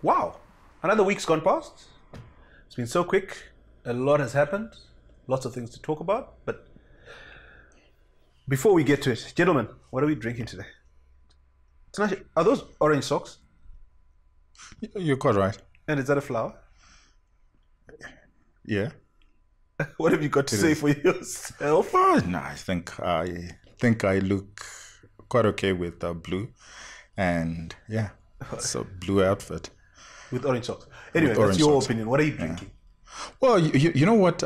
Wow, another week's gone past. It's been so quick. A lot has happened. Lots of things to talk about. But before we get to it, gentlemen, what are we drinking today? It's not, are those orange socks? You're quite right. And is that a flower? Yeah. What have you got to say for yourself? No, I think I look quite okay with blue, and yeah, it's a blue outfit with orange socks. Anyway, that's your opinion. What are you drinking? Well, you know what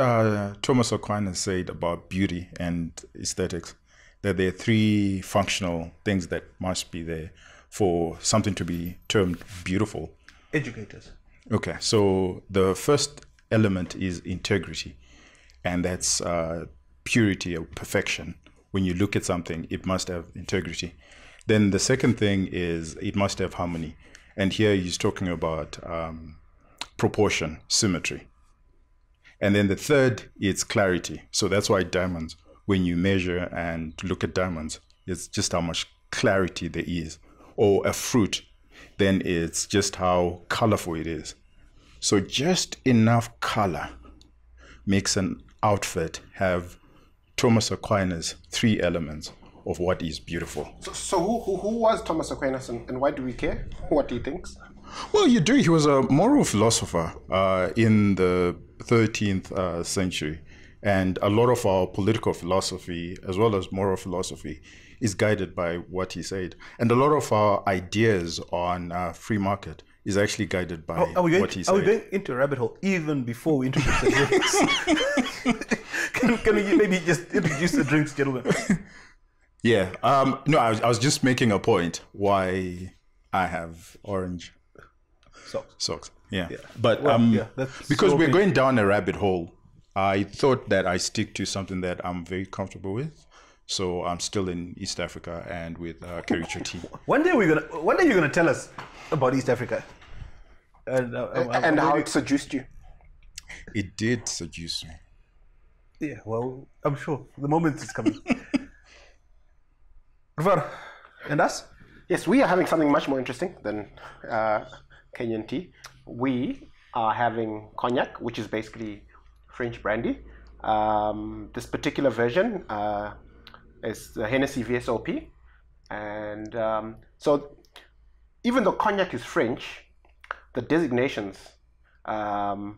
Thomas Aquinas said about beauty and aesthetics, that there are three functional things that must be there for something to be termed beautiful. Educators. Okay, so the first element is integrity, and that's purity or perfection. When you look at something, it must have integrity. Then the second thing is it must have harmony, and here he's talking about proportion, symmetry. And then the third is clarity. So that's why diamonds, when you measure and look at diamonds, it's just how much clarity there is. Or a fruit, then it's just how colorful it is. So just enough color makes an outfit have Thomas Aquinas' three elements of what is beautiful. So who was Thomas Aquinas, and why do we care what he thinks? Well, you do. He was a moral philosopher in the 13th century. And a lot of our political philosophy, as well as moral philosophy, is guided by what he said. And a lot of our ideas on free market is actually guided by what he said. Are we going into a rabbit hole even before we introduce the drinks? Can we maybe just introduce the drinks, gentlemen? Yeah. No, I was just making a point why I have orange socks. Yeah. But because we're going down a rabbit hole, I thought that I stick to something that I'm very comfortable with. So I'm still in East Africa and with Kericho tea. One day you're gonna tell us about East Africa, and how it seduced you. It did seduce me. Yeah, well, I'm sure the moment is coming. Rvar, and us? Yes, we are having something much more interesting than Kenyan tea. We are having cognac, which is basically French brandy. This particular version is the Hennessy VSOP. And so even though cognac is French, the designations are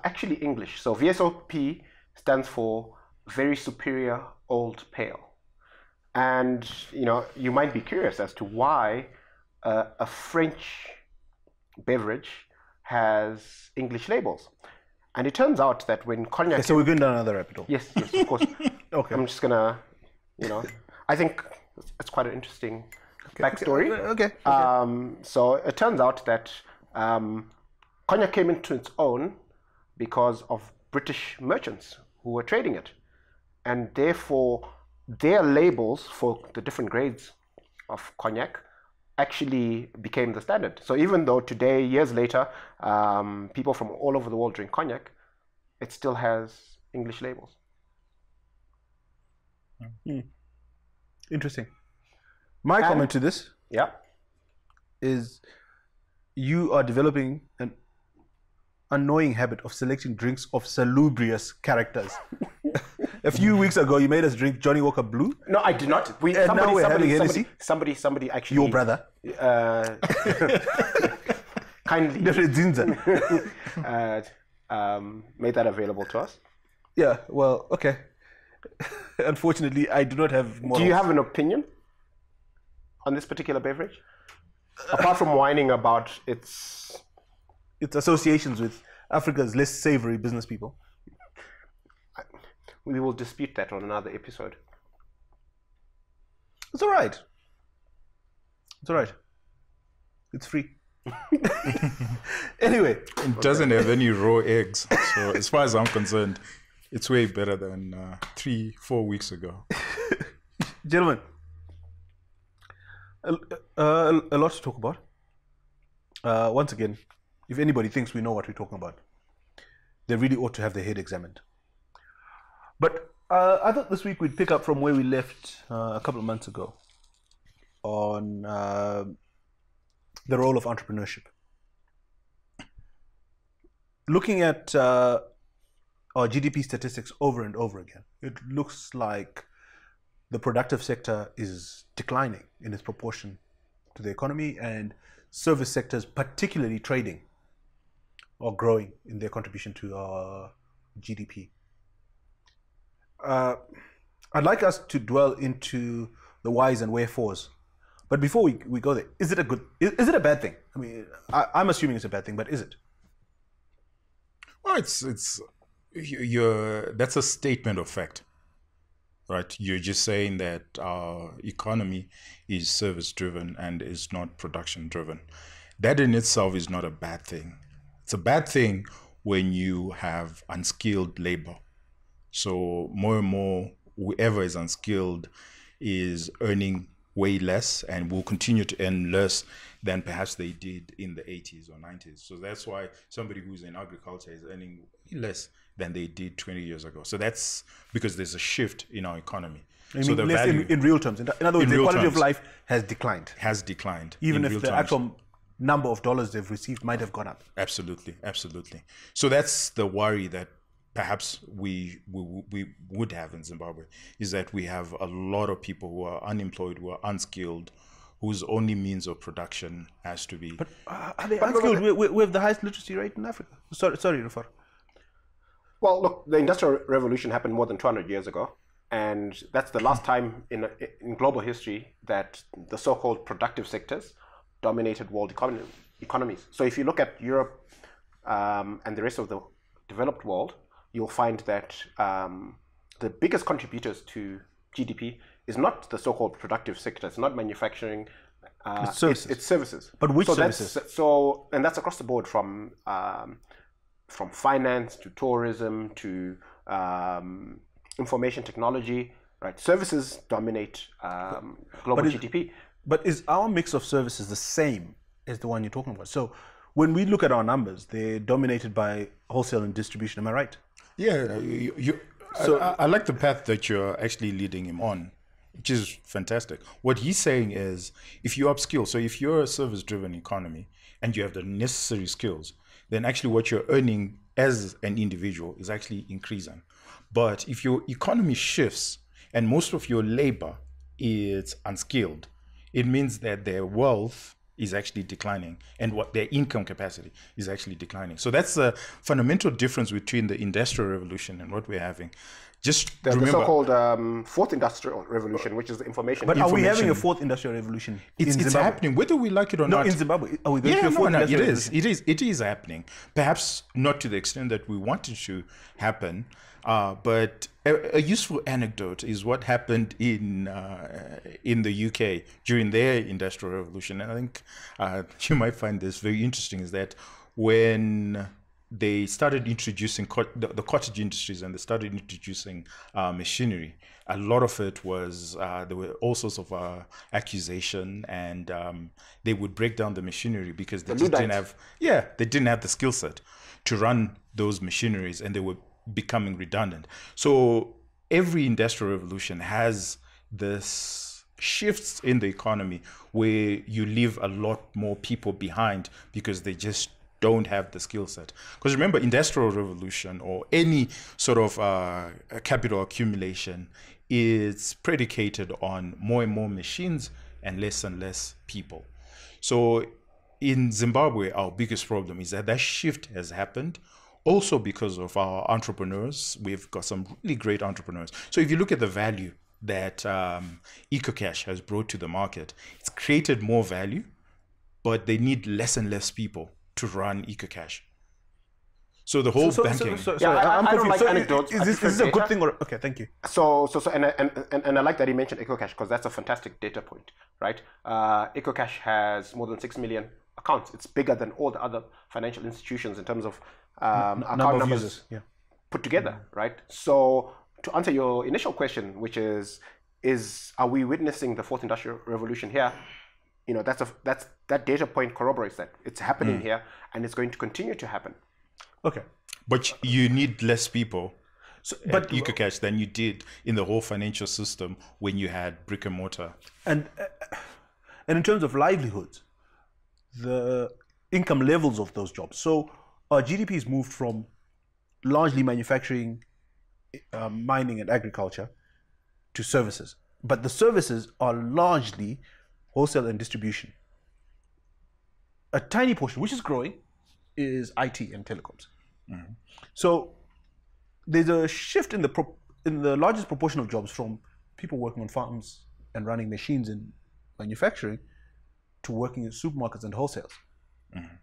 actually English. So VSOP stands for Very Superior Old Pale. And you might be curious as to why a French beverage has English labels. And it turns out that when cognac... Okay, so we're going down another rabbit hole. Yes, of course. Okay. I'm just going to, I think it's quite an interesting backstory. Okay. So it turns out that cognac came into its own because of British merchants who were trading it. And therefore, their labels for the different grades of cognac actually became the standard. So even though today, years later, people from all over the world drink cognac, it still has English labels. Interesting. My comment to this is you are developing an annoying habit of selecting drinks of salubrious characters. A few weeks ago, you made us drink Johnny Walker Blue. No, I did not. Now we're having Hennessy. Somebody actually... Your brother. Kindly made that available to us. Yeah, well, okay. Unfortunately, I do not have more. Do you have an opinion on this particular beverage? Apart from whining about its associations with Africa's less savory business people. We will dispute that on another episode. It's all right. It's all right. It's free. Anyway. It doesn't have any raw eggs. So as far as I'm concerned, it's way better than 3-4 weeks ago. Gentlemen, a lot to talk about. Once again, if anybody thinks we know what we're talking about, they really ought to have their head examined. But I thought this week we'd pick up from where we left a couple of months ago on the role of entrepreneurship. looking at our GDP statistics over and over again, it looks like the productive sector is declining in its proportion to the economy, and service sectors, particularly trading, are growing in their contribution to our GDP. I'd like us to dwell into the whys and wherefores. But before we go there, is it a bad thing? I mean, I'm assuming it's a bad thing, but is it? Well, that's a statement of fact, right? You're just saying that our economy is service driven and is not production driven. That in itself is not a bad thing. It's a bad thing when you have unskilled labor. So more and more, whoever is unskilled is earning way less and will continue to earn less than perhaps they did in the 80s or 90s. So that's why somebody who's in agriculture is earning less than they did 20 years ago. So that's because there's a shift in our economy. So the value, in real terms, in other words, the quality of life has declined. Has declined. Even if the actual number of dollars they've received might have gone up. Absolutely, absolutely. So that's the worry that perhaps we would have in Zimbabwe, is that we have a lot of people who are unemployed, who are unskilled, whose only means of production has to be. But are they unskilled? We have the highest literacy rate in Africa. Sorry, Rufar. Well, look, the Industrial Revolution happened more than 200 years ago, and that's the last time in global history that the so-called productive sectors dominated world economies. So if you look at Europe and the rest of the developed world, you'll find that the biggest contributors to GDP is not the so-called productive sector. It's not manufacturing. It's services. It's services. But which services? And that's across the board, from finance to tourism to information technology. Right, services dominate global GDP. But is our mix of services the same as the one you're talking about? So when we look at our numbers, they're dominated by wholesale and distribution. Am I right? Yeah. So I like the path that you're actually leading him on, which is fantastic. What he's saying is, if you upskill, so if you're a service-driven economy and you have the necessary skills, then actually what you're earning as an individual is actually increasing. But if your economy shifts and most of your labor is unskilled, it means that their wealth is actually declining and what their income capacity is actually declining. So that's the fundamental difference between the Industrial Revolution and what we're having. Just remember, the so-called fourth industrial revolution, which is the information. But are we having a fourth industrial revolution in Zimbabwe? It's happening, whether we like it or not. No, in Zimbabwe. Are we going to a fourth industrial revolution? It is happening. Perhaps not to the extent that we want it to happen, but a useful anecdote is what happened in the UK during their industrial revolution. And I think you might find this very interesting, is that when they started introducing the cottage industries and they started introducing machinery, a lot of it was there were all sorts of accusation, and they would break down the machinery because they didn't have the skill set to run those machineries, and they were becoming redundant. So every industrial revolution has this shifts in the economy where you leave a lot more people behind because they just don't have the skill set. Because remember, industrial revolution or any sort of capital accumulation is predicated on more and more machines and less people. So in Zimbabwe, our biggest problem is that shift has happened. Also because of our entrepreneurs, we've got some really great entrepreneurs. So if you look at the value that EcoCash has brought to the market, it's created more value, but they need less and less people to run EcoCash. So the whole banking. I don't like anecdotes. Is this a good thing or okay? Thank you. And I like that he mentioned EcoCash, because that's a fantastic data point, right? EcoCash has more than 6 million accounts. It's bigger than all the other financial institutions in terms of account numbers put together, right? So to answer your initial question, which is are we witnessing the fourth industrial revolution here? You know, that data point corroborates that it's happening here, and it's going to continue to happen. Okay, but you need less people at EcoCash than you did in the whole financial system when you had brick and mortar. And in terms of livelihoods, the income levels of those jobs. So our GDP has moved from largely manufacturing, mining and agriculture to services. But the services are largely wholesale and distribution. A tiny portion, which is growing, is IT and telecoms. Mm-hmm. So there's a shift in the largest proportion of jobs from people working on farms and running machines in manufacturing to working in supermarkets and wholesales. Mm-hmm.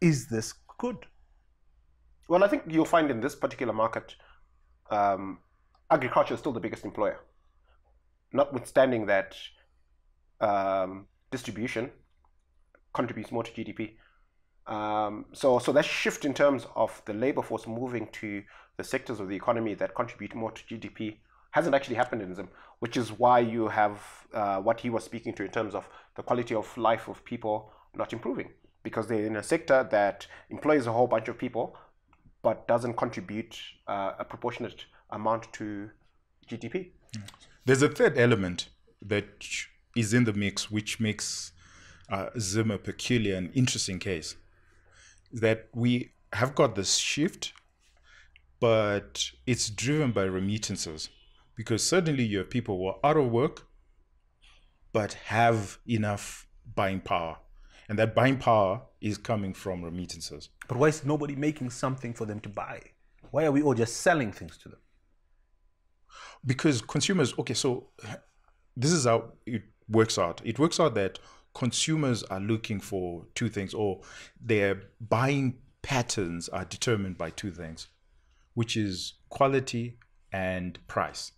Is this good? Well, I think you'll find in this particular market, agriculture is still the biggest employer, notwithstanding that distribution contributes more to GDP. So that shift in terms of the labor force moving to the sectors of the economy that contribute more to GDP hasn't actually happened in Zim, which is why you have what he was speaking to in terms of the quality of life of people not improving, because they're in a sector that employs a whole bunch of people but doesn't contribute a proportionate amount to GDP. There's a third element that is in the mix, which makes Zim a peculiar and interesting case, that we have got this shift, but it's driven by remittances, because suddenly you have people who are out of work but have enough buying power, and that buying power is coming from remittances. But why is nobody making something for them to buy? Why are we all just selling things to them? Because consumers, okay, so this is how it works out. It works out that consumers are looking for two things, or their buying patterns are determined by two things, which is quality and price.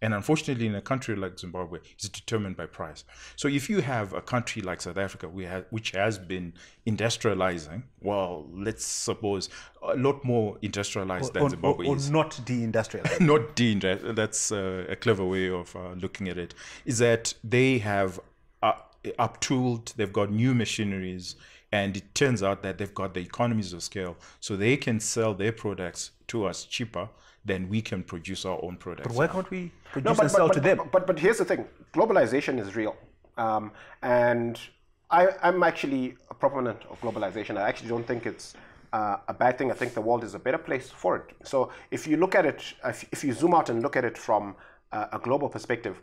And unfortunately, in a country like Zimbabwe, it's determined by price. So if you have a country like South Africa, which has been industrializing, well, let's suppose a lot more industrialized than Zimbabwe is. Or not deindustrialized. Not deindustrialized. That's a clever way of looking at it, is that they have uptooled, they've got new machineries, and it turns out that they've got the economies of scale, so they can sell their products to us cheaper than we can produce our own products. But why can't we produce and sell to them? But here's the thing, globalization is real. And I'm actually a proponent of globalization. I actually don't think it's a bad thing. I think the world is a better place for it. So if you look at it, if you zoom out and look at it from a global perspective,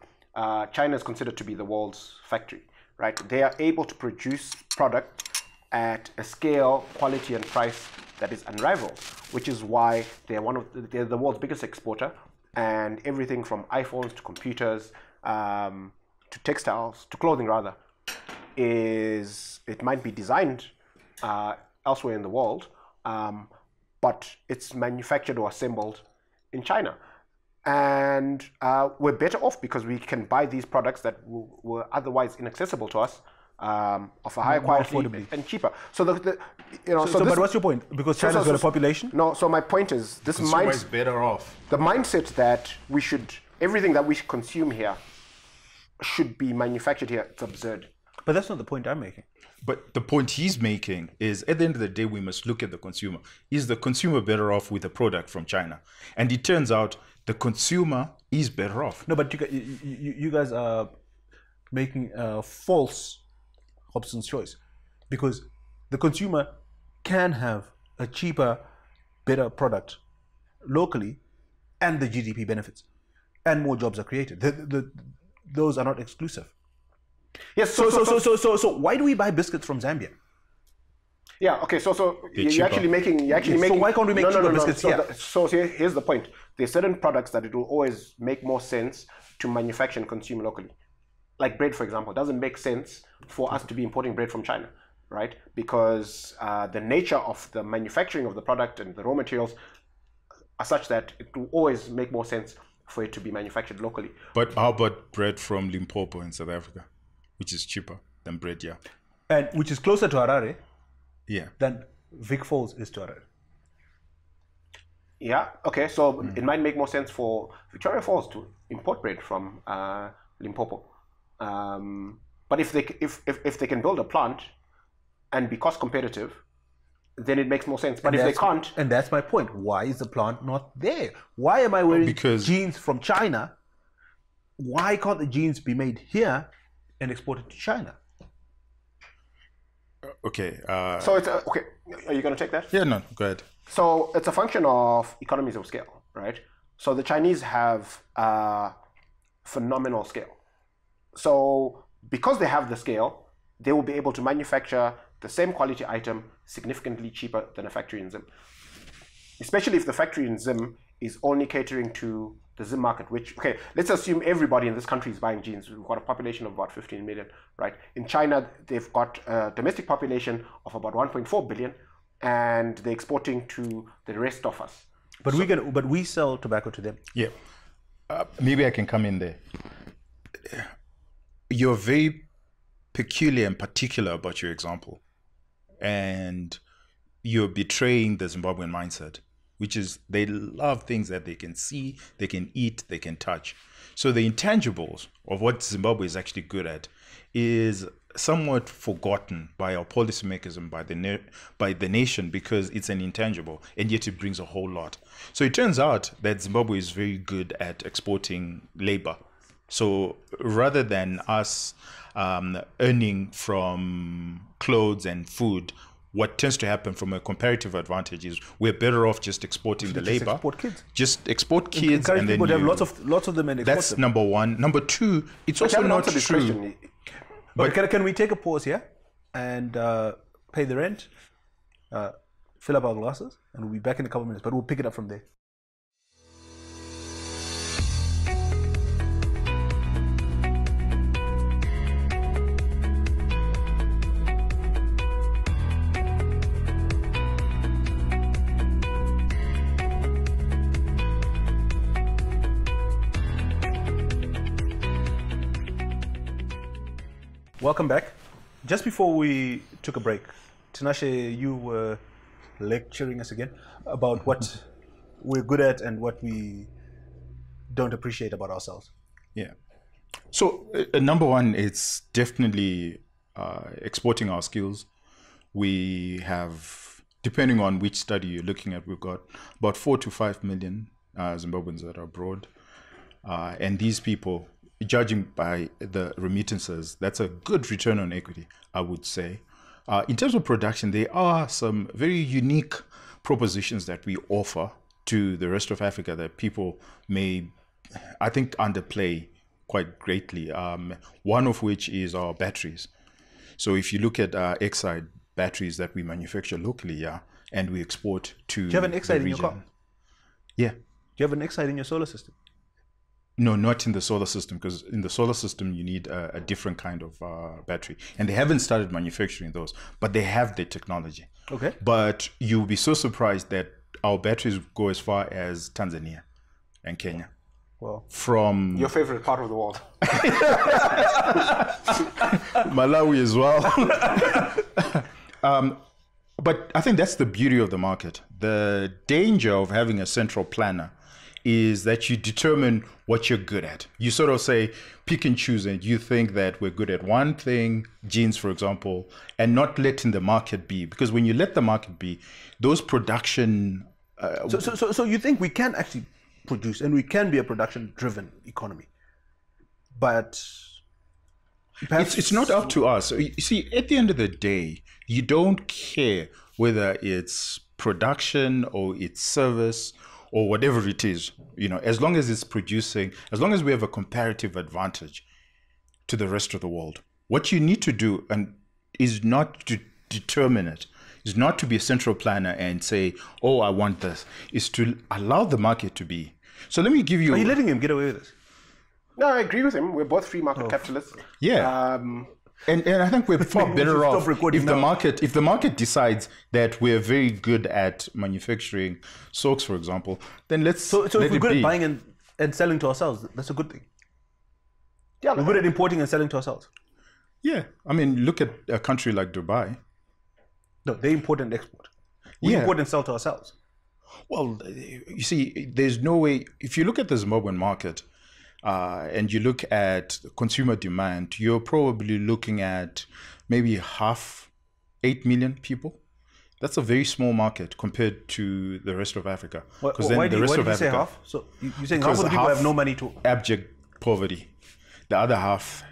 China is considered to be the world's factory, right? They are able to produce product at a scale, quality, and price that is unrivaled, which is why they're the world's biggest exporter, and everything from iPhones to computers to textiles to clothing rather it might be designed elsewhere in the world, but it's manufactured or assembled in China. And we're better off because we can buy these products that were otherwise inaccessible to us, of a higher quality and cheaper. So but what's your point? Because China's got a population? No. So my point is, this consumer is better off. The mindset that everything that we consume here should be manufactured here. It's absurd. But that's not the point I'm making. But the point he's making is, at the end of the day, we must look at the consumer. Is the consumer better off with a product from China? And it turns out the consumer is better off. No, but you guys are making a false Hobson's choice, because the consumer can have a cheaper, better product locally, and the GDP benefits, and more jobs are created. Those are not exclusive. Yes. So why do we buy biscuits from Zambia? Yeah. Okay. So you're actually making. So why can't we make cheaper biscuits here? So here's the point. There's certain products that it will always make more sense to manufacture and consume locally. Like bread, for example, it doesn't make sense for us to be importing bread from China, right? Because the nature of the manufacturing of the product and the raw materials are such that it will always make more sense for it to be manufactured locally. But how about bread from Limpopo in South Africa, which is cheaper than bread here? And which is closer to Harare than Vic Falls is to Harare. Yeah, okay, so it might make more sense for Victoria Falls to import bread from Limpopo. But if they can build a plant and be cost competitive, then it makes more sense. But if they can't, and that's my point. Why is the plant not there? Why am I wearing jeans from China? Why can't the jeans be made here and exported to China? Okay. So it's okay. Are you going to take that? Yeah, no, go ahead. So it's a function of economies of scale, right? So the Chinese have phenomenal scale. So because they have the scale, they will be able to manufacture the same quality item significantly cheaper than a factory in Zim. Especially if the factory in Zim is only catering to the Zim market, which, okay, let's assume everybody in this country is buying jeans. We've got a population of about 15 million, right? In China, they've got a domestic population of about 1.4 billion, and they're exporting to the rest of us. But we sell tobacco to them. Yeah. Maybe I can come in there. You're very peculiar and particular about your example. And you're betraying the Zimbabwean mindset, which is they love things that they can see, they can eat, they can touch. So the intangibles of what Zimbabwe is actually good at is somewhat forgotten by our policymakers and by the nation because it's an intangible, and yet it brings a whole lot. So it turns out that Zimbabwe is very good at exporting labor. So rather than us earning from clothes and food, what tends to happen from a comparative advantage is we're better off just exporting the labor. Export kids. Just export kids, and then people to have lots of them and export that's them. number one. Number two, it's also not true. But can we take a pause here and pay the rent, fill up our glasses, and we'll be back in a couple of minutes. But we'll pick it up from there. Welcome back. Just before we took a break, Tinashe, you were lecturing us again about what we're good at and what we don't appreciate about ourselves. Yeah. So number one, it's definitely exporting our skills. We have, depending on which study you're looking at, we've got about 4 to 5 million Zimbabweans that are abroad. And these people, judging by the remittances, that's a good return on equity, I would say. In terms of production, there are some very unique propositions that we offer to the rest of Africa that people may, I think, underplay quite greatly. One of which is our batteries. So if you look at Exide batteries that we manufacture locally, and we export to Do you have an Exide in your car? Yeah. Do you have an Exide in your solar system? No, not in the solar system, because in the solar system you need a different kind of battery, and they haven't started manufacturing those, but they have the technology. Okay. But you'll be so surprised that our batteries go as far as Tanzania and Kenya. Well, from your favorite part of the world. Malawi as well. But I think that's the beauty of the market. The danger of having a central planner is that you determine what you're good at. You sort of say, pick and choose, and you think that we're good at one thing, jeans, for example, and not letting the market be. Because when you let the market be, those production... So you think we can actually produce, and we can be a production-driven economy, but... It's not up to us. You see, at the end of the day, you don't care whether it's production or it's service or whatever it is, as long as it's producing, as long as we have a comparative advantage to the rest of the world. What you need to do is not to determine it, is not to be a central planner and say, oh, I want this, is to allow the market to be. So let me give you... Are you letting him get away with this? No, I agree with him. We're both free market capitalists. Yeah. And I think we're far better off if the market decides that we're very good at manufacturing socks, for example, then let's So if we're good at buying and selling to ourselves, that's a good thing. Yeah, we're good at importing and selling to ourselves. Yeah. I mean, look at a country like Dubai. No, they import and export. We import and sell to ourselves. Well, you see, there's no way, if you look at the Zimbabwean market, and you look at consumer demand, you're probably looking at maybe 8 million people. That's a very small market compared to the rest of Africa. Why do you say half? So you're saying half of the people have no money to... Abject poverty. The other half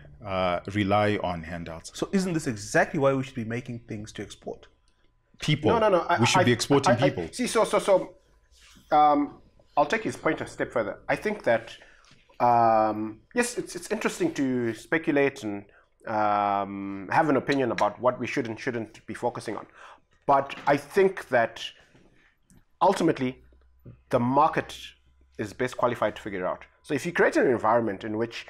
rely on handouts. So isn't this exactly why we should be making things to export? people. No. We should be exporting people. See, I'll take his point a step further. I think that yes, it's interesting to speculate and have an opinion about what we should and shouldn't be focusing on, but I think that ultimately the market is best qualified to figure it out. So if you create an environment in which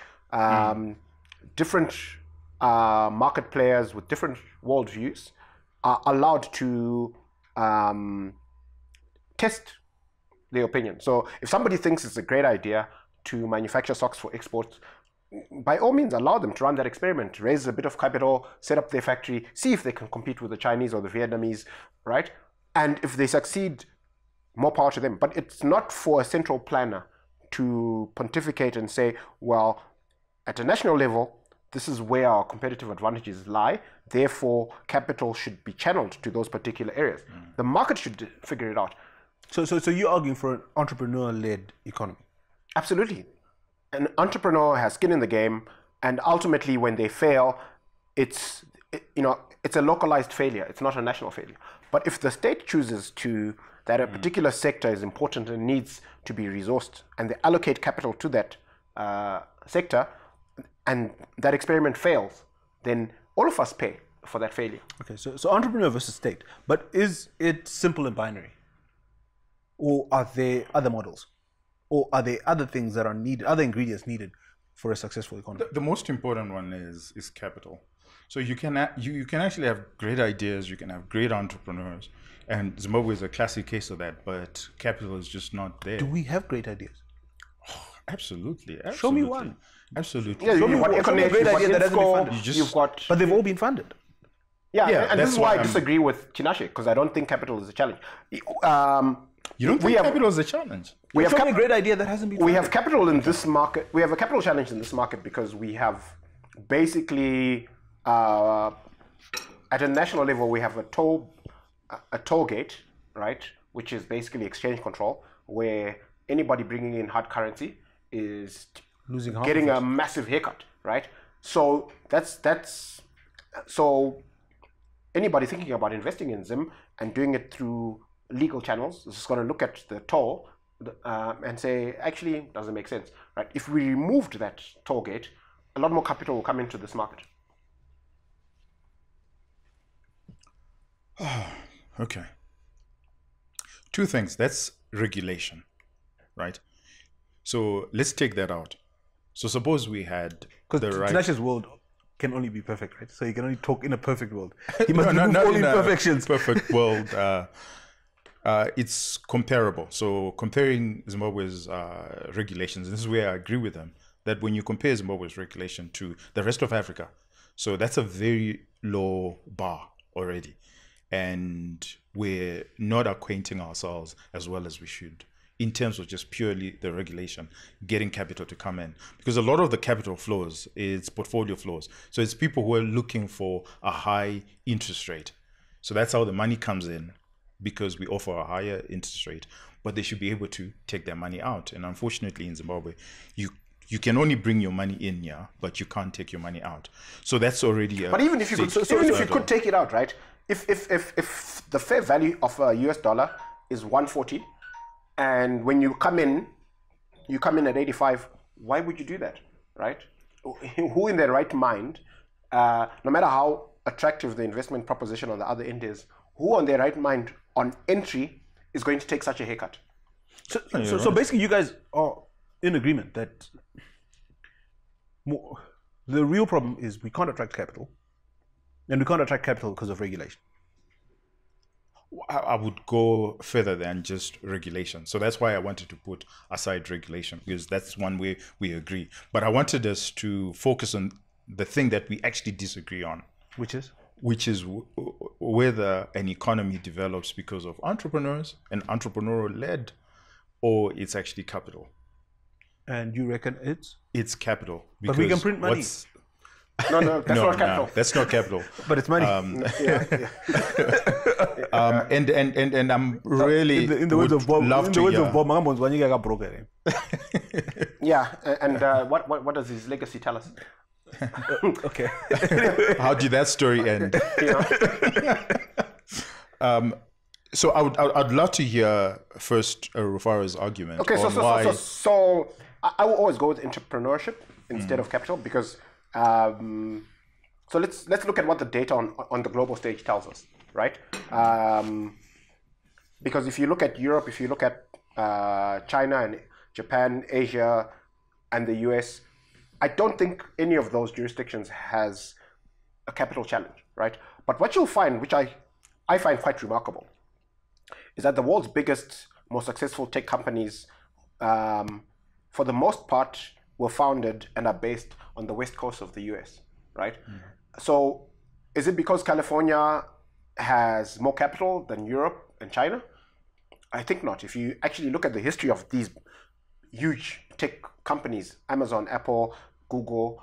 different market players with different worldviews are allowed to test their opinion. So if somebody thinks it's a great idea to manufacture socks for export, by all means allow them to run that experiment, raise a bit of capital, set up their factory, see if they can compete with the Chinese or the Vietnamese, right? And if they succeed, more power to them. But it's not for a central planner to pontificate and say, well, at a national level, this is where our competitive advantages lie. Therefore, capital should be channeled to those particular areas. The market should figure it out. So you're arguing for an entrepreneur-led economy? Absolutely. An entrepreneur has skin in the game, and ultimately, when they fail, it's a localized failure. It's not a national failure. But if the state chooses that a particular sector is important and needs to be resourced, and they allocate capital to that sector, and that experiment fails, then all of us pay for that failure. Okay, so entrepreneur versus state. But is it simple and binary? Or are there other models? Or are there other things that are needed, other ingredients needed for a successful economy? The most important one is capital. So you can actually have great ideas, you can have great entrepreneurs, and Zimbabwe is a classic case of that, but capital is just not there. Do we have great ideas? Oh, absolutely. Show me one. Absolutely. Yeah, Show me a great idea that hasn't been funded. But they've all been funded. Yeah, and this is why I disagree with Tinashe, because I don't think capital is a challenge. You don't think capital is a challenge? We have a great idea that hasn't been funded. We have capital in this market. We have a capital challenge in this market because we have basically at a national level we have a toll gate, right, which is basically exchange control, where anybody bringing in hard currency is getting a massive haircut, right? So so anybody thinking about investing in Zim and doing it through legal channels is just going to look at the toll and say, actually, doesn't make sense, right? If we removed that toll gate, a lot more capital will come into this market. Okay. Two things. That's regulation, right? So let's take that out. So suppose we had the right... Tinashe's world can only be perfect, right? So he can only talk in a perfect world. He must remove all imperfections. Perfect world. It's comparable. So comparing Zimbabwe's regulations, this is where I agree with them, that when you compare Zimbabwe's regulation to the rest of Africa, so that's a very low bar already. And we're not acquainting ourselves as well as we should in terms of just purely the regulation, getting capital to come in. Because a lot of the capital flows is portfolio flows. So it's people who are looking for a high interest rate. So that's how the money comes in, because we offer a higher interest rate, but they should be able to take their money out. And unfortunately in Zimbabwe, you can only bring your money in here, but you can't take your money out. So that's already a... But even if you could, even if you could take it out, right? If the fair value of a US dollar is 140, and when you come in at 85, why would you do that, right? Who in their right mind, no matter how attractive the investment proposition on the other end is, who on their right mind on entry is going to take such a haircut? So basically you guys are in agreement that the real problem is we can't attract capital, and we can't attract capital because of regulation. I would go further than just regulation. So that's why I wanted to put aside regulation, because that's one way we agree. But I wanted us to focus on the thing that we actually disagree on. Which is whether an economy develops because of entrepreneurs and entrepreneurial-led, or it's actually capital. And you reckon it's capital? But we can print money. No, that's not capital. No, that's not capital. But it's money. And I'm really in the words of Bob. Love in to the words hear. of Bob, Mangambonzwanyika got broken. Yeah, and what does his legacy tell us? Okay. How did that story end? So I'd love to hear first Rufaro's argument. Okay, so I will always go with entrepreneurship instead of capital because so let's look at what the data on the global stage tells us, right? Because if you look at Europe, if you look at China and Japan, Asia, and the US, I don't think any of those jurisdictions has a capital challenge, right? But what you'll find, which I find quite remarkable, is that the world's biggest, most successful tech companies, for the most part, were founded and are based on the west coast of the US, right? So is it because California has more capital than Europe and China? I think not. If you actually look at the history of these huge tech companies, Amazon, Apple, Google,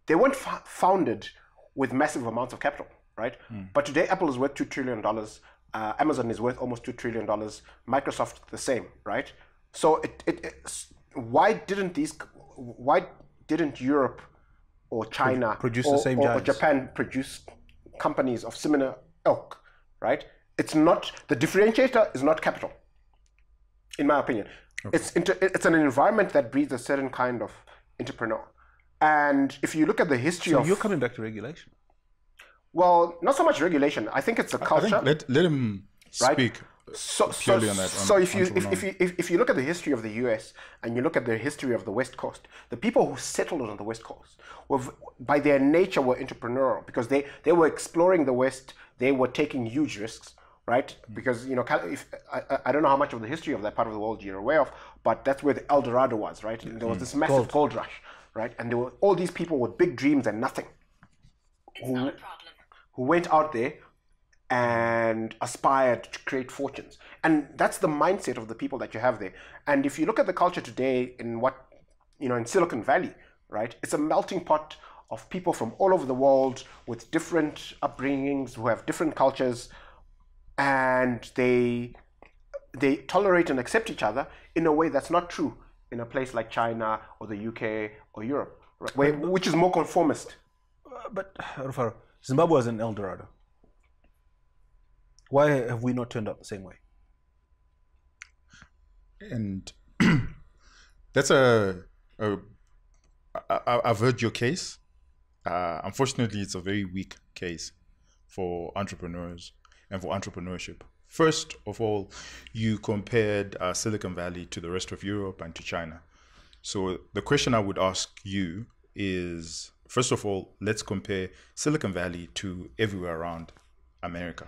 they weren't founded with massive amounts of capital, right? But today, Apple is worth $2 trillion. Amazon is worth almost $2 trillion. Microsoft, the same, right? So why didn't Europe or China produce the same or Japan produce companies of similar ilk, right? It's not, the differentiator is not capital, in my opinion. Okay. It's an environment that breeds a certain kind of entrepreneur. And if you look at the history of... So you're coming back to regulation. Well, not so much regulation. I think it's a culture. I think let him speak purely on that. So if you look at the history of the US and you look at the history of the West Coast, the people who settled on the West Coast were, by their nature, were entrepreneurial because they were exploring the West. They were taking huge risks, right? Because I don't know how much of the history of that part of the world you're aware of, but that's where the El Dorado was, right? And there was this massive gold rush, right? And there were all these people with big dreams and nothing. Who went out there and aspired to create fortunes. And that's the mindset of the people that you have there. And if you look at the culture today in in Silicon Valley, right, it's a melting pot of people from all over the world with different upbringings, who have different cultures, and they tolerate and accept each other in a way that's not true in a place like China or the UK or Europe, right, which is more conformist. But Rufaro, Zimbabwe was an El Dorado. Why have we not turned out the same way? And that's I've heard your case. Unfortunately, it's a very weak case for entrepreneurs and for entrepreneurship. First of all, you compared Silicon Valley to the rest of Europe and to China. So the question I would ask you is, first of all, let's compare Silicon Valley to everywhere around America.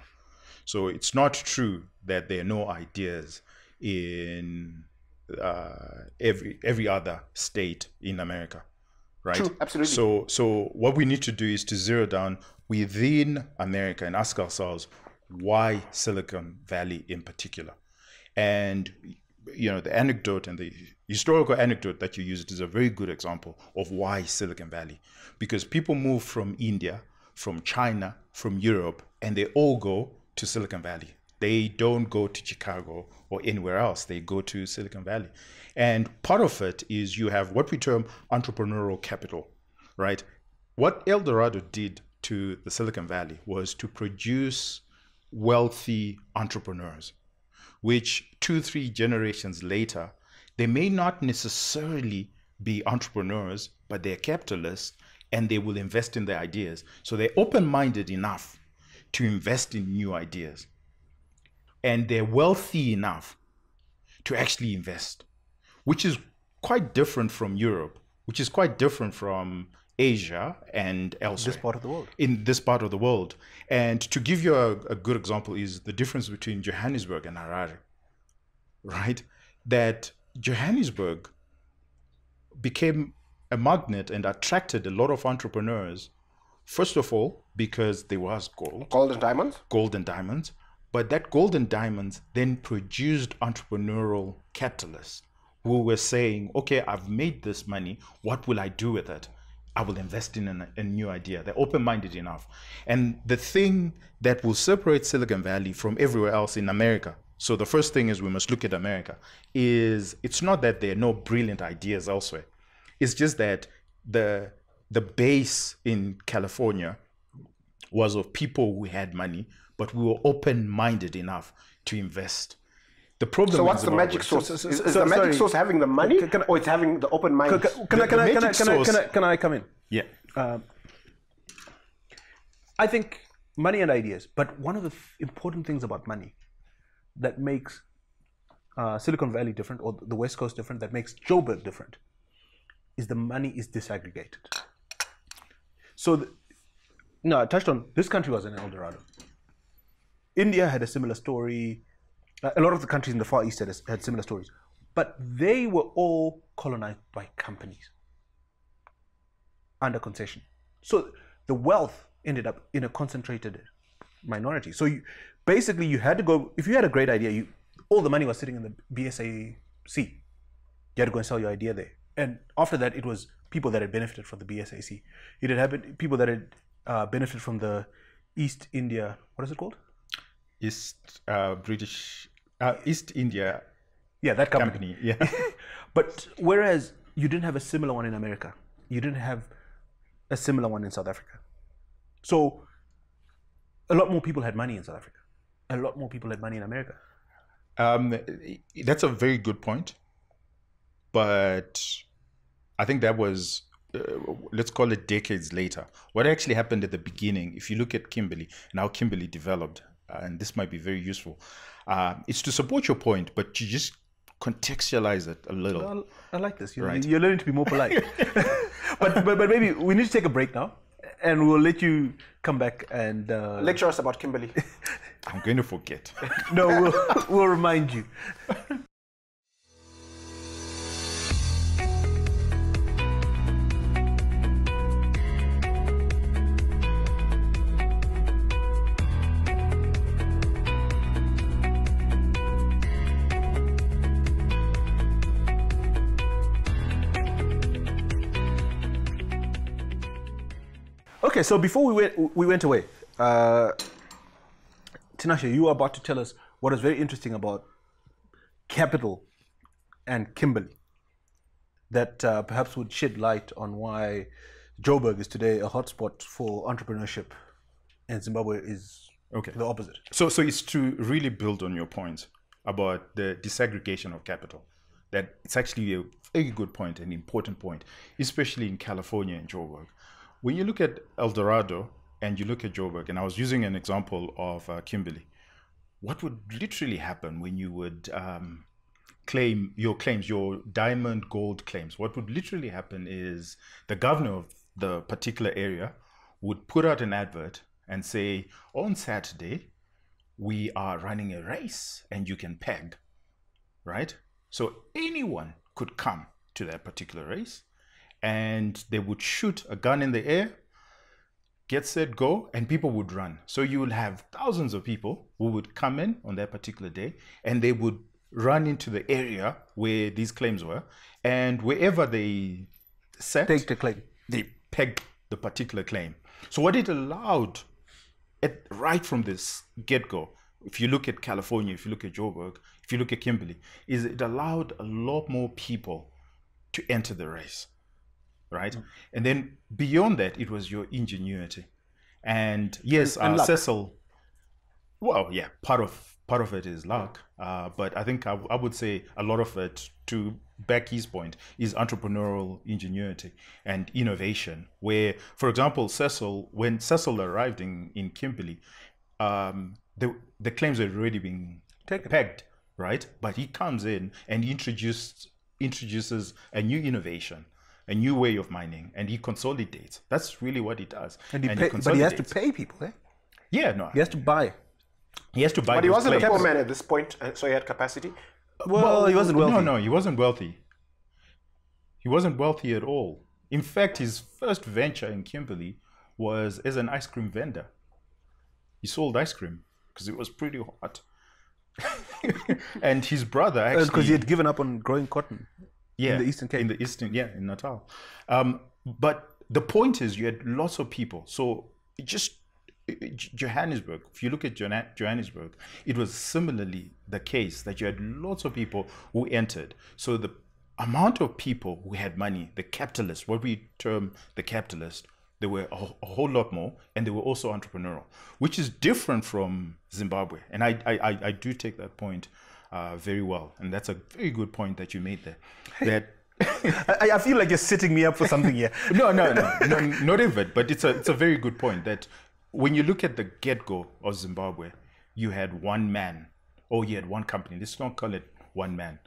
So it's not true that there are no ideas in every other state in America, right? True, absolutely. So what we need to do is to zero down within America and ask ourselves, why Silicon Valley in particular? And the anecdote and the historical anecdote that you used is a very good example of why Silicon Valley. Because people move from India, from China, from Europe, and they all go to Silicon Valley. They don't go to Chicago or anywhere else. They go to Silicon Valley. And part of it is you have what we term entrepreneurial capital, right? What El Dorado did to the Silicon Valley was to produce wealthy entrepreneurs, which 2-3 generations later, they may not necessarily be entrepreneurs, but they're capitalists and they will invest in their ideas. So they're open-minded enough to invest in new ideas. And they're wealthy enough to actually invest, which is quite different from Europe, which is quite different from Asia and elsewhere. This part of the world. In this part of the world. And to give you a good example is the difference between Johannesburg and Harare, right? That Johannesburg became a magnet and attracted a lot of entrepreneurs. First of all, because there was gold. Gold and diamonds? Gold and diamonds. But that gold and diamonds then produced entrepreneurial capitalists who were saying, okay, I've made this money. What will I do with it? I will invest in a new idea. They're open-minded enough. And the thing that will separate Silicon Valley from everywhere else in America, so the first thing is we must look at America, is it's not that there are no brilliant ideas elsewhere. It's just that the base in California was of people who had money, but we were open-minded enough to invest. The problem. So what's the magic sauce? Is the magic sauce having the money, or it's having the open mind? Can I come in? Yeah. I think money and ideas, but one of the important things about money that makes Silicon Valley different, or the West Coast different, that makes Joburg different, is the money is disaggregated. So, I touched on this country was an El Dorado. India had a similar story. A lot of the countries in the Far East had similar stories, but they were all colonized by companies under concession. So the wealth ended up in a concentrated minority. So you had to go, if you had a great idea, all the money was sitting in the BSAC. You had to go and sell your idea there. And after that, it was people that had benefited from the BSAC. It had happened, people that had benefited from the East India, what is it called? East India. Yeah, that company. Yeah. But whereas you didn't have a similar one in America, you didn't have a similar one in South Africa. So a lot more people had money in South Africa. A lot more people had money in America. That's a very good point. But I think that was, let's call it decades later. What actually happened at the beginning, if you look at Kimberley and how Kimberley developed, and this might be very useful, it's to support your point, but you just contextualize it a little. Well, I like this. You're learning to be more polite. but maybe we need to take a break now, and we'll let you come back and lecture us about Kimberley. I'm going to forget. No, we'll remind you. Okay, so before we went away, Tinashe, you were about to tell us what is very interesting about capital and Kimberley that perhaps would shed light on why Joburg is today a hotspot for entrepreneurship and Zimbabwe is the opposite. So it's to really build on your point about the disaggregation of capital. That it's actually a very good point, an important point, especially in California and Joburg. When you look at El Dorado and you look at Joburg, and I was using an example of Kimberley, what would literally happen when you would claim your claims, your diamond gold claims? What would literally happen is the governor of the particular area would put out an advert and say, on Saturday, we are running a race and you can peg, right? So anyone could come to that particular race, and they would shoot a gun in the air, get set, go, and people would run. So you will have thousands of people who would come in on that particular day, and they would run into the area where these claims were, and wherever they set, take the claim, they pegged the particular claim. So what it allowed, right from this get-go, if you look at California, if you look at Joburg, if you look at Kimberley, is it allowed a lot more people to enter the race. Right, and then beyond that, it was your ingenuity, and yes, and Cecil. Well, yeah, part of it is luck, but I think I would say a lot of it, to back his point, is entrepreneurial ingenuity and innovation. Where, for example, when Cecil arrived in Kimberley, the claims had already been pegged, right? But he comes in and introduces a new innovation, a new way of mining, and he consolidates. That's really what he does. But he has to pay people, eh? Yeah, no. He has to buy. He has to buy. But he wasn't a poor man at this point, so he had capacity. Well, he wasn't wealthy. No, he wasn't wealthy. He wasn't wealthy at all. In fact, his first venture in Kimberley was as an ice cream vendor. He sold ice cream because it was pretty hot. And his brother actually... Because he had given up on growing cotton. Yeah, in the Eastern Cape. In Natal. But the point is, you had lots of people. So just Johannesburg, if you look at Johannesburg, it was similarly the case that you had lots of people who entered. So the amount of people who had money, the capitalists, what we term the capitalists, There were a whole lot more, and they were also entrepreneurial, which is different from Zimbabwe. And I do take that point very well. And that's a very good point that you made there. That I feel like you're setting me up for something here. No, not even. But it's a very good point that when you look at the get-go of Zimbabwe, you had one man, or you had one company. Let's not call it one man,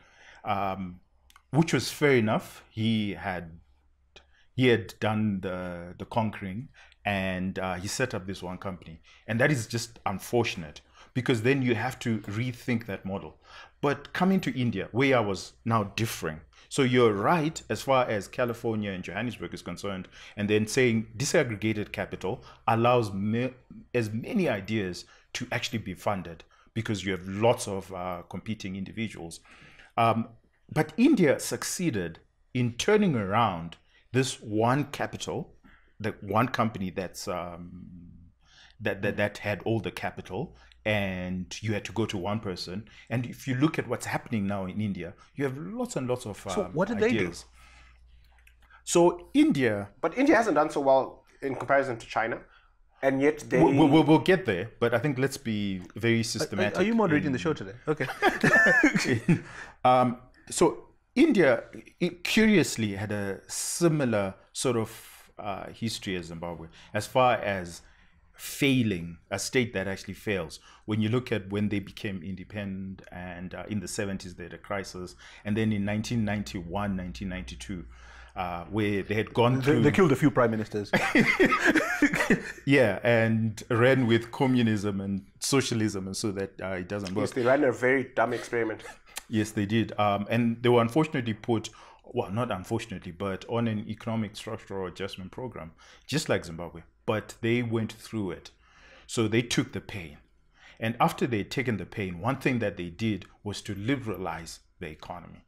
which was fair enough. He had done the conquering, and he set up this one company. And that is just unfortunate, because then you have to rethink that model. But coming to India, where I was now differing. So you're right as far as California and Johannesburg is concerned, and then saying disaggregated capital allows as many ideas to actually be funded, because you have lots of competing individuals. But India succeeded in turning around this one capital, the one company that's that had all the capital, and you had to go to one person. And if you look at what's happening now in India, you have lots and lots of so what did ideas. They do? So India, but India hasn't done so well in comparison to China, and yet they we'll get there. But I think let's be very systematic. Are you moderating the show today? Okay. So India, curiously, had a similar sort of history as Zimbabwe, as far as failing, a state that actually fails. When you look at when they became independent, and in the 70s they had a crisis, and then in 1991, 1992, where they had gone through... They killed a few prime ministers. Yeah, and ran with communism and socialism, and so that it doesn't work. Yes, they ran a very dumb experiment. Yes, they did. And they were unfortunately put, well, not unfortunately, but on an economic structural adjustment program, just like Zimbabwe. But they went through it. So they took the pain. And after they'd taken the pain, one thing that they did was to liberalize the economy.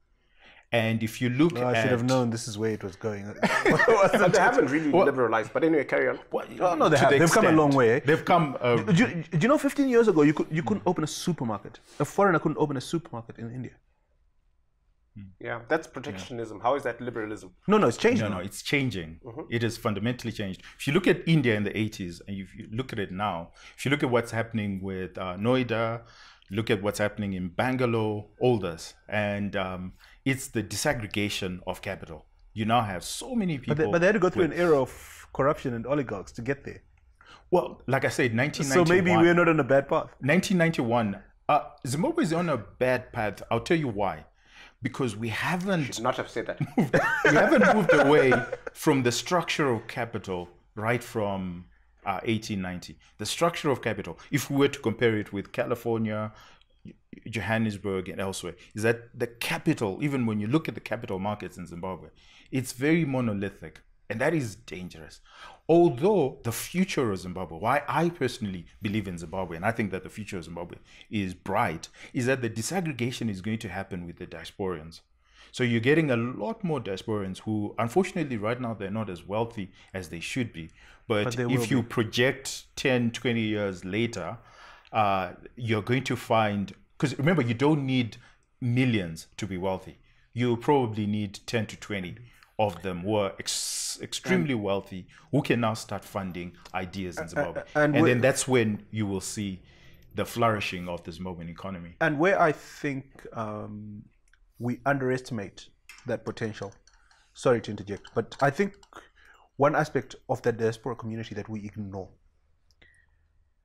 And if you look I should have known this is where it was going. But they haven't really liberalized. But anyway, carry on. Well, no, they have. They've come a long way. They've come... Do you know 15 years ago, you couldn't open a supermarket. A foreigner couldn't open a supermarket in India. Yeah, that's protectionism. How is that liberalism? No, it's changing. No, it's changing. It has fundamentally changed. If you look at India in the 80s, and if you look at it now, if you look at what's happening with Noida, look at what's happening in Bangalore, all this, and it's the disaggregation of capital. You now have so many people. But they had to go through an era of corruption and oligarchs to get there. Well, like I said, 1991. So maybe we're not on a bad path. 1991. Zimbabwe is on a bad path. I'll tell you why. Because we haven't... Should not have said that. We haven't moved away from the structure of capital right from 1890. The structure of capital, if we were to compare it with California, Johannesburg, and elsewhere, is that the capital, even when you look at the capital markets in Zimbabwe, it's very monolithic. And that is dangerous. Although the future of Zimbabwe, why I personally believe in Zimbabwe, and I think that the future of Zimbabwe is bright, is that the disaggregation is going to happen with the diasporians. So you're getting a lot more diasporians who, unfortunately, right now, they're not as wealthy as they should be. But if you project 10, 20 years later, you're going to find, because remember, you don't need millions to be wealthy. You probably need 10 to 20 of them who are extremely wealthy, who can now start funding ideas in Zimbabwe. And then that's when you will see the flourishing of the Zimbabwean economy. And where I think we underestimate that potential, sorry to interject, but I think one aspect of the diaspora community that we ignore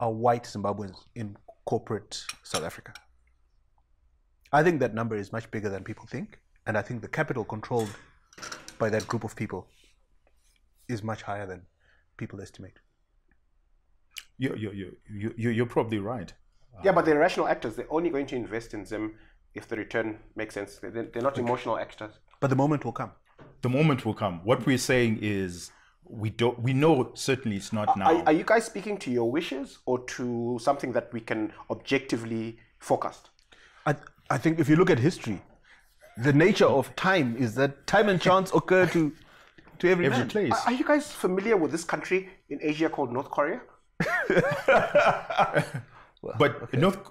are white Zimbabweans in corporate South Africa. I think that number is much bigger than people think, and I think the capital controlled by that group of people is much higher than people estimate. You're probably right. Yeah, but they're rational actors. They're only going to invest in Zim if the return makes sense. They're not emotional actors. But the moment will come. The moment will come. What we're saying is we know certainly it's not now. Are you guys speaking to your wishes or to something that we can objectively forecast? I think if you look at history, the nature of time is that time and chance occur to every man. Place. Are you guys familiar with this country in Asia called North Korea? But North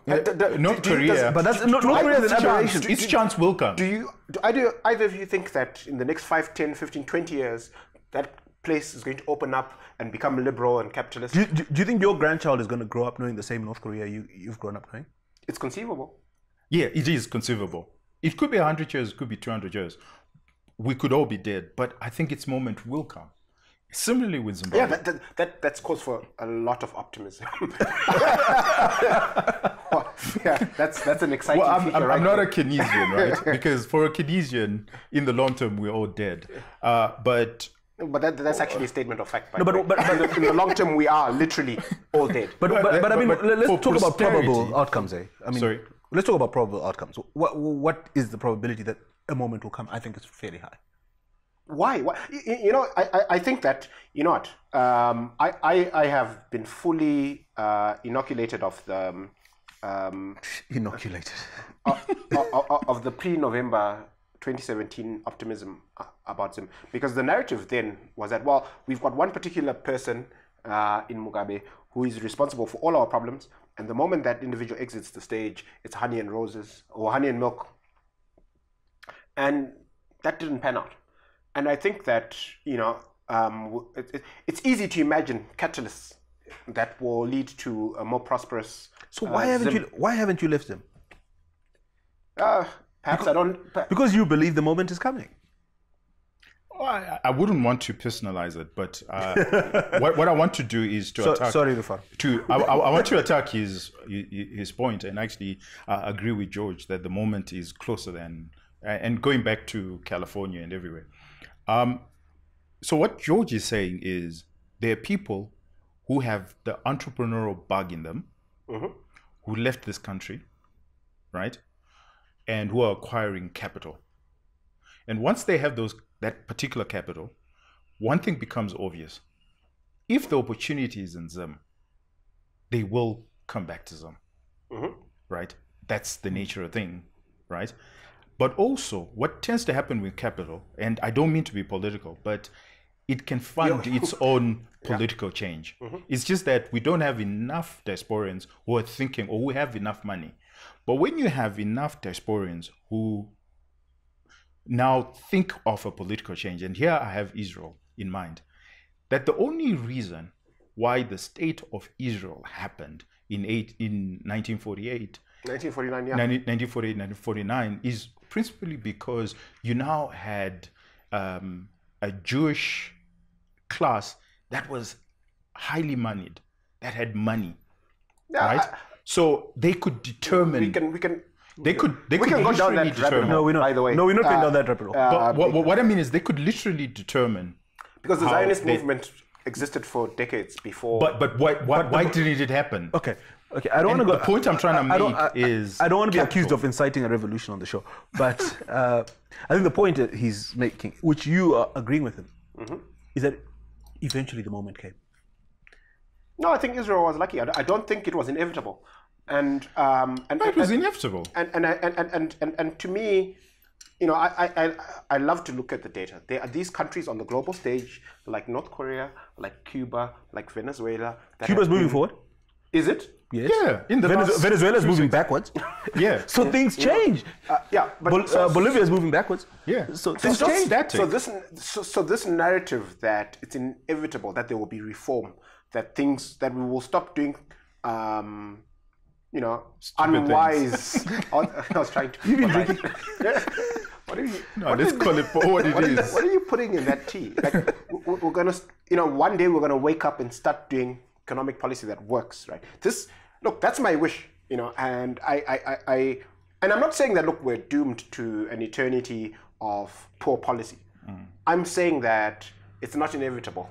Korea. But that's North Korea is an aberration. Its chance will come. Do either of you think that in the next 5, 10, 15, 20 years, that place is going to open up and become liberal and capitalist. Do you think your grandchild is going to grow up knowing the same North Korea you've grown up knowing? It's conceivable. Yeah, it is conceivable. It could be 100 years, it could be 200 years. We could all be dead, but I think its moment will come. Similarly with Zimbabwe. Yeah, that's cause for a lot of optimism. Yeah, that's an exciting feature. I'm not a Keynesian, right? Because for a Keynesian, in the long term, we're all dead. But that's actually a statement of fact. But in the long term, we are literally all dead. But I mean, let's talk about probable outcomes, eh? I mean, sorry. Let's talk about probable outcomes. What is the probability that a moment will come? I think it's fairly high. Why? You know, I think that, you know what, I have been fully inoculated of the inoculated of the pre-November 2017 optimism about Zim, because the narrative then was that, well, we've got one particular person in Mugabe who is responsible for all our problems, and the moment that individual exits the stage, it's honey and roses or honey and milk, and that didn't pan out. And I think that, you know, it's easy to imagine catalysts that will lead to a more prosperous. So why haven't you left them? Perhaps I don't. Because you believe the moment is coming. Well, I wouldn't want to personalize it, but what I want to do is to attack. Sorry, Rufan. I want to attack his point and actually agree with George that the moment is closer than, and going back to California and everywhere. So what George is saying is there are people who have the entrepreneurial bug in them, who left this country, right, and who are acquiring capital. And once they have that particular capital, one thing becomes obvious. If the opportunity is in Zim, they will come back to Zim, right? That's the nature of the thing, right? But also, what tends to happen with capital, and I don't mean to be political, but it can fund its own political change. It's just that we don't have enough diasporans who are thinking, or who have enough money. But when you have enough diasporans who now think of a political change, and here I have Israel in mind, that the only reason why the state of Israel happened in 1948, 1949, yeah. 1948, 1949 is principally because you now had a Jewish class that was highly moneyed, that had money, right? So they could determine. They could go down that rabbit hole. No, we're not. By the way, no, we're not going down that rabbit hole. But what I mean is they could literally determine. Because the Zionist movement existed for decades before. But why didn't it happen? Okay. I don't want to go. The point I'm trying to make is I don't want to be accused of inciting a revolution on the show, but I think the point that he's making, which you are agreeing with him, is that eventually the moment came. No, I think Israel was lucky. I don't think it was inevitable, and it was inevitable. And to me, you know, I love to look at the data. There are these countries on the global stage, like North Korea, like Cuba, like Venezuela. Cuba's moving forward. Is it? Yes. Yeah. In the Venezuela's moving backwards. Yeah. So things change. But Bolivia's moving backwards. Yeah. So things change. So this narrative that it's inevitable that there will be reform, that we will stop doing, you know, stupid unwise. I was trying to. You've been drinking. What are you? No, let's call it for what it is. What are you putting in that tea? Like we're gonna, you know, one day we're gonna wake up and start doing economic policy that works, right? Look, that's my wish, you know, and and I'm not saying that, look, we're doomed to an eternity of poor policy. I'm saying that it's not inevitable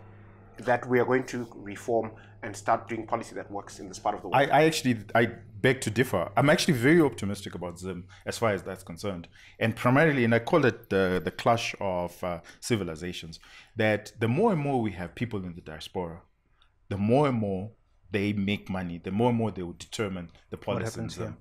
that we are going to reform and start doing policy that works in this part of the world. I beg to differ. I'm actually very optimistic about Zim as far as that's concerned. And primarily, and I call it the clash of civilizations, that the more and more we have people in the diaspora, the more and more they make money, the more and more they will determine the policy in Zim.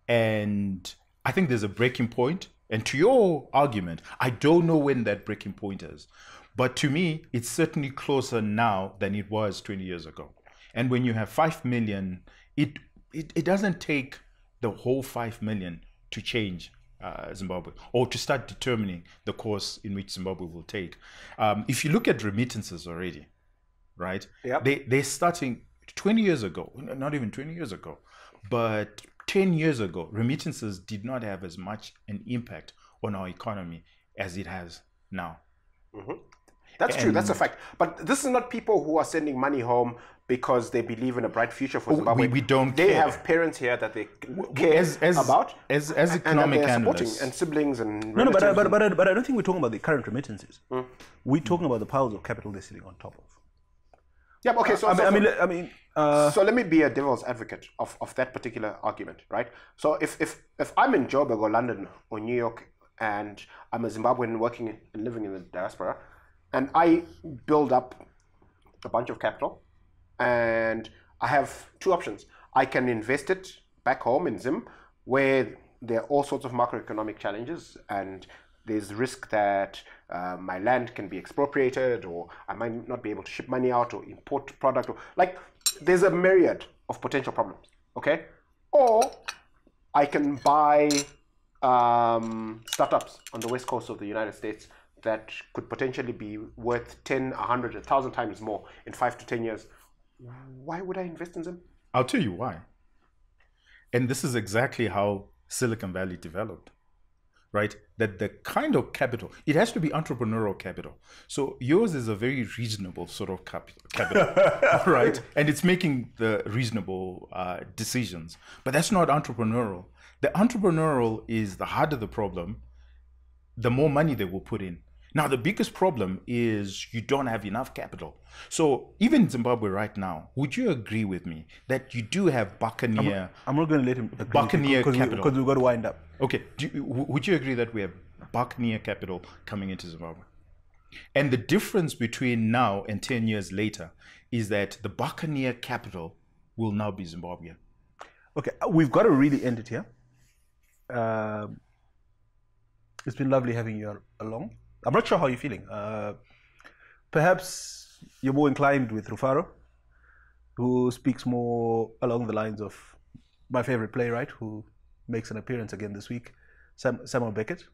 And I think there's a breaking point. And to your argument, I don't know when that breaking point is. But to me, it's certainly closer now than it was 20 years ago. And when you have 5 million, it doesn't take the whole 5 million to change Zimbabwe, or to start determining the course in which Zimbabwe will take. If you look at remittances already, right? Yep. They're starting 20 years ago, not even 20 years ago, but 10 years ago, remittances did not have as much an impact on our economy as it has now. Mm-hmm. That's true. That's a fact. But this is not people who are sending money home because they believe in a bright future for Zimbabwe. We don't They care. have parents here that they care about. As and economic that supporting, analysts. and siblings and No, but relatives. I don't think we're talking about the current remittances. We're talking about the piles of capital they're sitting on top of. Yeah, okay. So so let me be a devil's advocate of that particular argument, right? So if I'm in Joburg or London or New York and I'm a Zimbabwean working and living in the diaspora, and I build up a bunch of capital, and I have two options. I can invest it back home in Zim, where there are all sorts of macroeconomic challenges, and there's risk that my land can be expropriated, or I might not be able to ship money out or import product, or like there's a myriad of potential problems. Okay, or I can buy startups on the west coast of the United States that could potentially be worth 10, 100, 1,000 times more in 5 to 10 years. Why would I invest in them? I'll tell you why. And this is exactly how Silicon Valley developed, right? That the kind of capital, it has to be entrepreneurial capital. So yours is a very reasonable sort of capital, right? And it's making the reasonable decisions. But that's not entrepreneurial. The entrepreneurial is the harder the problem, the more money they will put in. Now, the biggest problem is you don't have enough capital. So even in Zimbabwe right now, would you agree with me that you do have Buccaneer? I'm not going to let him agree Buccaneer capital. Because we've got to wind up. Okay. Would you agree that we have Buccaneer capital coming into Zimbabwe? And the difference between now and 10 years later is that the Buccaneer capital will now be Zimbabwean. Okay, we've got to really end it here. It's been lovely having you along. I'm not sure how you're feeling. Perhaps you're more inclined with Rufaro, who speaks more along the lines of my favorite playwright, who makes an appearance again this week, Samuel Beckett.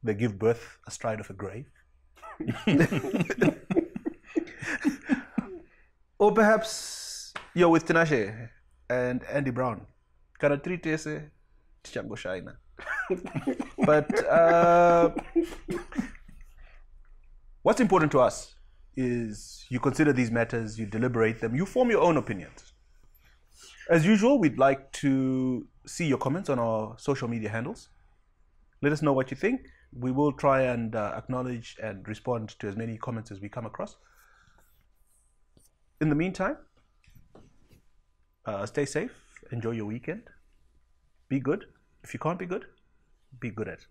They give birth astride of a grave. Or perhaps you're with Tinashe and Andy Brown. Karatritese Tichango Shaina. But what's important to us is you consider these matters, you deliberate them, you form your own opinions. As usual, we'd like to see your comments on our social media handles. Let us know what you think. We will try and acknowledge and respond to as many comments as we come across. In the meantime, stay safe, enjoy your weekend, be good. If you can't be good at it.